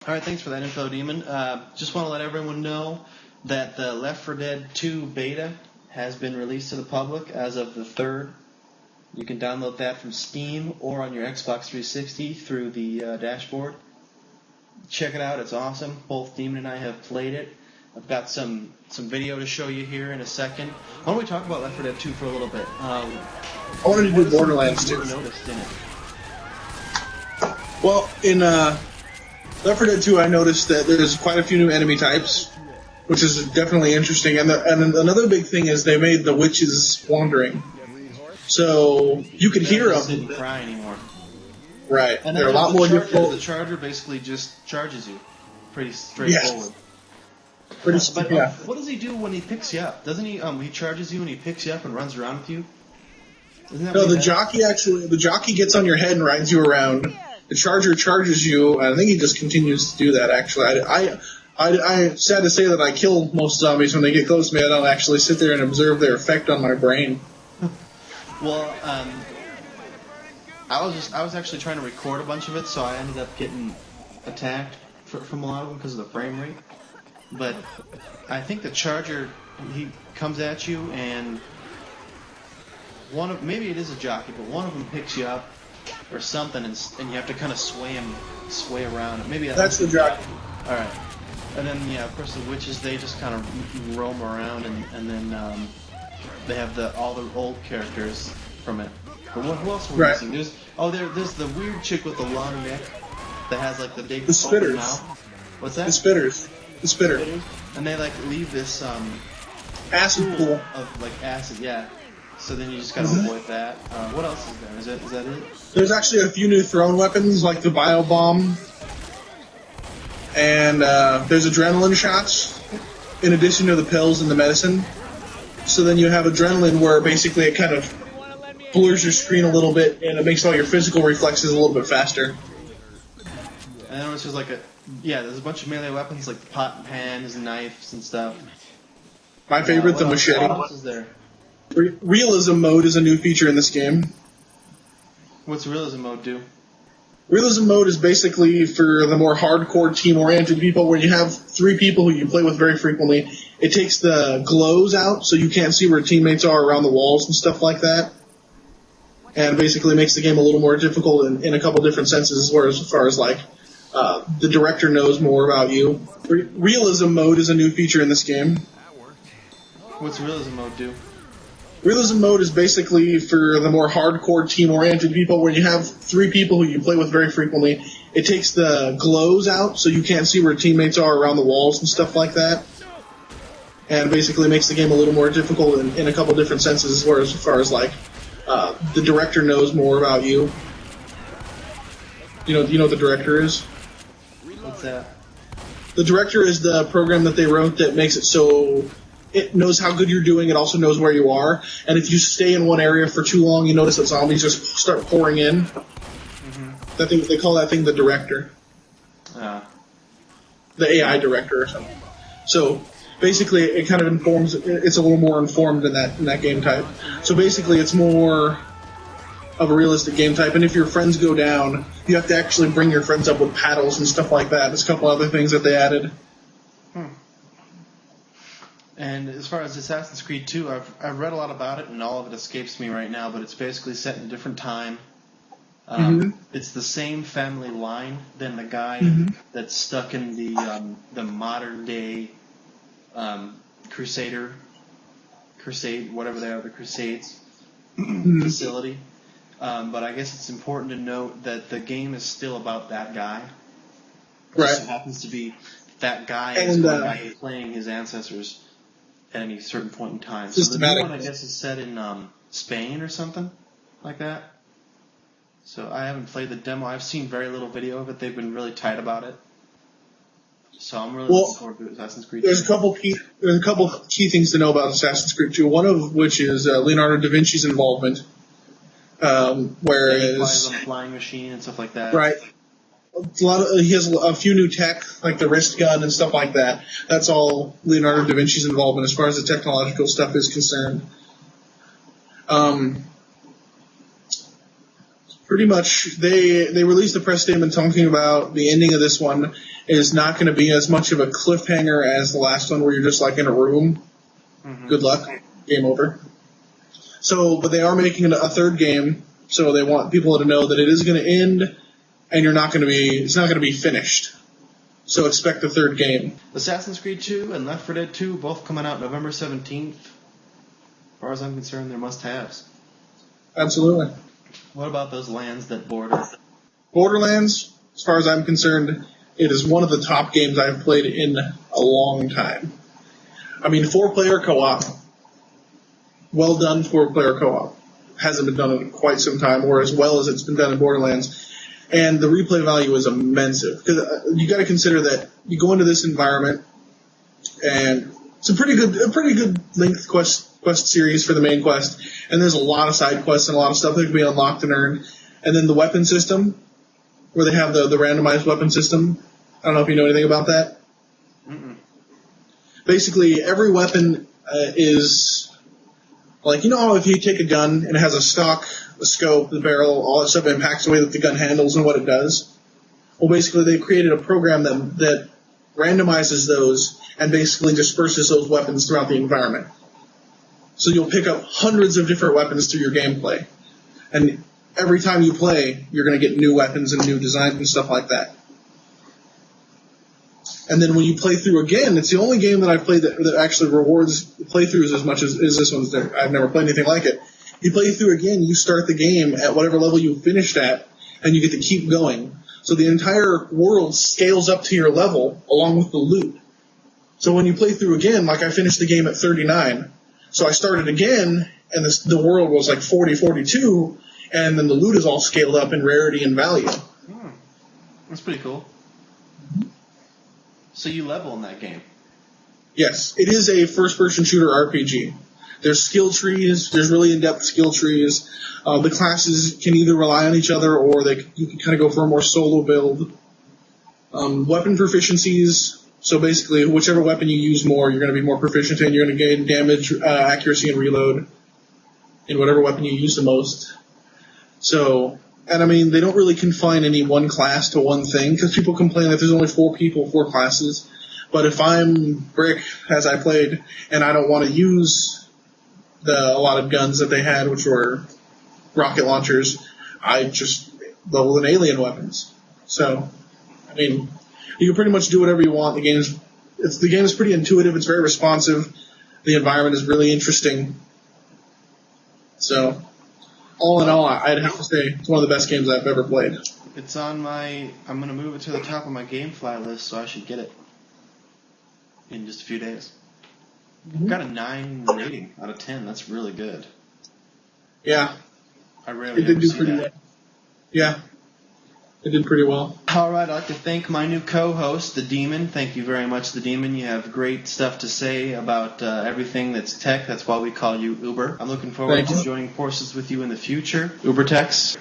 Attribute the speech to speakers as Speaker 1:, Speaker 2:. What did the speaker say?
Speaker 1: All right, thanks for that info, Demon. Just want to let everyone know that the Left 4 Dead 2 beta has been released to the public as of the 3rd. You can download that from Steam or on your Xbox 360 through the dashboard. Check it out, it's awesome. Both Demon and I have played it. I've got some video to show you here in a second. Why don't we talk about Left 4 Dead 2 for a little bit?
Speaker 2: I wanted to do Borderlands too.
Speaker 1: Noticed in it?
Speaker 2: Well, in Left 4 Dead 2, I noticed that there's quite a few new enemy types, which is definitely interesting. And another big thing is they made the witches wandering, so you could hear them.
Speaker 1: They didn't cry anymore.
Speaker 2: Right.
Speaker 1: And
Speaker 2: they're a lot more difficult.
Speaker 1: The charger basically just charges you. Pretty straightforward.
Speaker 2: Yeah.
Speaker 1: What does he do when he picks you up? Doesn't he? He charges you and he picks you up and runs around with you.
Speaker 2: No, the jockey gets on your head and rides you around. The charger charges you, and I think he just continues to do that. Actually, I sad to say that I kill most zombies when they get close to me. I don't actually sit there and observe their effect on my brain.
Speaker 1: Well, I was actually trying to record a bunch of it, so I ended up getting attacked from a lot of them because of the frame rate. But I think the charger, he comes at you, and maybe it is a jockey, but one of them picks you up or something, and you have to kind of sway around. Maybe
Speaker 2: that's the jockey.
Speaker 1: All right, and then of course the witches, they just kind of roam around, and then they have all the old characters from it. But who else were we missing? There's the weird chick with the long neck that has like the big
Speaker 2: spitters.
Speaker 1: mouth. What's that?
Speaker 2: The spitters. The spitter.
Speaker 1: And they like leave this
Speaker 2: acid pool
Speaker 1: of like acid, yeah. So then you just gotta avoid that. What else is there? Is that it?
Speaker 2: There's actually a few new thrown weapons like the bio bomb, and there's adrenaline shots in addition to the pills and the medicine. So then you have adrenaline where basically it kind of blurs your screen a little bit and it makes all your physical reflexes a little bit faster.
Speaker 1: And then it's just like there's a bunch of melee weapons like pot and pans and knives and stuff.
Speaker 2: My favorite, the machete.
Speaker 1: What else is there?
Speaker 2: Realism mode is a new feature in this game.
Speaker 1: What's realism mode do?
Speaker 2: Realism mode is basically for the more hardcore team-oriented people where you have 3 people who you play with very frequently. It takes the glows out so you can't see where teammates are around the walls and stuff like that. And basically makes the game a little more difficult in a couple different senses as far as like the director knows more about you. Realism mode is a new feature in this game.
Speaker 1: What's realism mode do?
Speaker 2: Realism mode is basically for the more hardcore team-oriented people where you have 3 people who you play with very frequently. It takes the glows out so you can't see where teammates are around the walls and stuff like that. And basically makes the game a little more difficult in a couple different senses as far as like the director knows more about you. You know what the director is?
Speaker 1: What's that?
Speaker 2: The director is the program that they wrote that makes it so it knows how good you're doing. It also knows where you are. And if you stay in one area for too long, you notice that zombies just start pouring in. Mm-hmm. They call that thing the director. The AI director or something. So basically, it kind of informs. It's a little more informed in that game type. So basically, it's more of a realistic game type. And if your friends go down, you have to actually bring your friends up with paddles and stuff like that. There's a couple other things that they added.
Speaker 1: And as far as Assassin's Creed 2, I've read a lot about it, and all of it escapes me right now, but it's basically set in a different time. It's the same family line than the guy that's stuck in the modern-day Crusade, whatever they are, the Crusades facility. But I guess it's important to note that the game is still about that guy.
Speaker 2: Right.
Speaker 1: It happens to be that guy is the guy who's playing his ancestors at any certain point in time. So the new one, I guess, is set in Spain or something like that. So I haven't played the demo. I've seen very little video of it. They've been really tight about it. So I'm really looking forward to Assassin's Creed 2.
Speaker 2: There's a couple key things to know about Assassin's Creed 2. One of which is Leonardo da Vinci's involvement. Whereas
Speaker 1: he flies on a flying machine and stuff like that.
Speaker 2: Right. He has a few new tech, like the wrist gun and stuff like that. That's all Leonardo da Vinci's involvement as far as the technological stuff is concerned. Pretty much, they released a press statement talking about the ending of this one is not going to be as much of a cliffhanger as the last one, where you're just like in a room. Mm-hmm. Good luck, game over. So, but they are making a third game, so they want people to know that it is going to end, and it's not going to be finished. So expect a third game.
Speaker 1: Assassin's Creed 2 and Left 4 Dead 2 both coming out November 17th. As far as I'm concerned, they're must-haves.
Speaker 2: Absolutely.
Speaker 1: What about those lands that border?
Speaker 2: Borderlands, as far as I'm concerned, it is one of the top games I've played in a long time. I mean, 4-player co-op. Well done 4-player co-op. Hasn't been done in quite some time, or as well as it's been done in Borderlands. And the replay value is immense. Because you got to consider that you go into this environment, and it's a pretty good length quest series for the main quest, and there's a lot of side quests and a lot of stuff that can be unlocked and earned. And then the weapon system, where they have the randomized weapon system. I don't know if you know anything about that. Mm-mm. Basically, every weapon is like, you know how if you take a gun and it has a stock, the scope, the barrel, all that stuff impacts the way that the gun handles and what it does? Well, basically, they've created a program that randomizes those and basically disperses those weapons throughout the environment. So you'll pick up hundreds of different weapons through your gameplay. And every time you play, you're going to get new weapons and new designs and stuff like that. And then when you play through again, it's the only game that I've played that actually rewards playthroughs as much as this one's. I've never played anything like it. You play through again, you start the game at whatever level you finished at, and you get to keep going. So the entire world scales up to your level along with the loot. So when you play through again, like I finished the game at 39, so I started again, and the world was like 40, 42, and then the loot is all scaled up in rarity and value.
Speaker 1: That's pretty cool. So you level in that game?
Speaker 2: Yes, it is a first-person shooter RPG. There's skill trees. There's really in-depth skill trees. The classes can either rely on each other, or you can kind of go for a more solo build. Weapon proficiencies. So basically, whichever weapon you use more, you're going to be more proficient in. You're going to gain damage, accuracy, and reload in whatever weapon you use the most. So, and I mean, they don't really confine any one class to one thing, because people complain that there's only 4 people, 4 classes. But if I'm Brick, as I played, and I don't want to use a lot of guns that they had, which were rocket launchers, I just level in alien weapons. So, I mean, you can pretty much do whatever you want. The game is pretty intuitive. It's very responsive. The environment is really interesting. So, all in all, I'd have to say it's one of the best games I've ever played.
Speaker 1: It's on I'm going to move it to the top of my GameFly list, so I should get it in just a few days. I've got a 9 rating out of 10. That's really good.
Speaker 2: Yeah.
Speaker 1: I rarely
Speaker 2: It did do
Speaker 1: see
Speaker 2: pretty
Speaker 1: that.
Speaker 2: well. Yeah. It did pretty well.
Speaker 1: All right, I'd like to thank my new co-host, The Demon. Thank you very much, The Demon. You have great stuff to say about everything that's tech. That's why we call you Uber. I'm looking forward to joining forces with you in the future. UberTechs.